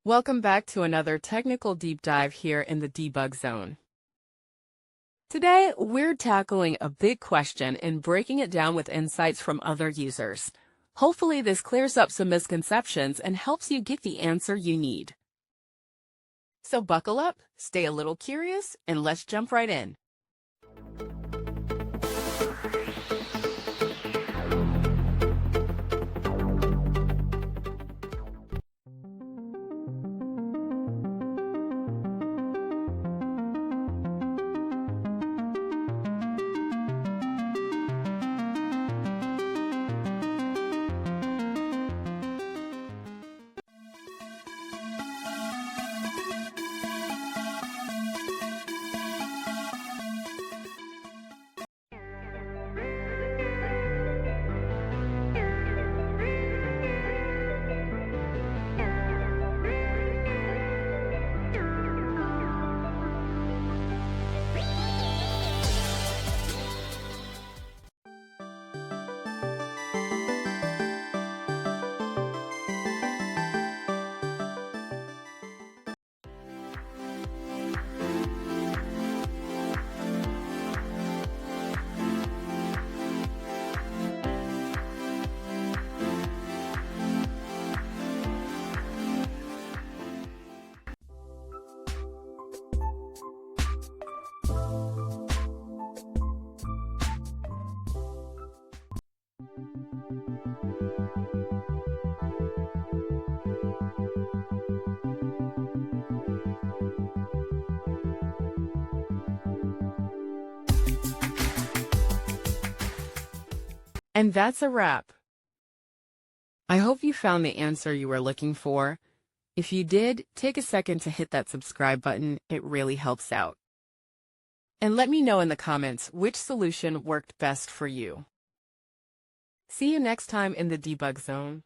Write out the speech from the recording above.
Welcome back to another technical deep dive here in the debug zone. Today, we're tackling a big question and breaking it down with insights from other users. Hopefully, this clears up some misconceptions and helps you get the answer you need. So buckle up, stay a little curious, and let's jump right in. And that's a wrap. I hope you found the answer you were looking for. If you did, take a second to hit that subscribe button. It really helps out. And let me know in the comments which solution worked best for you. See you next time in the debug zone.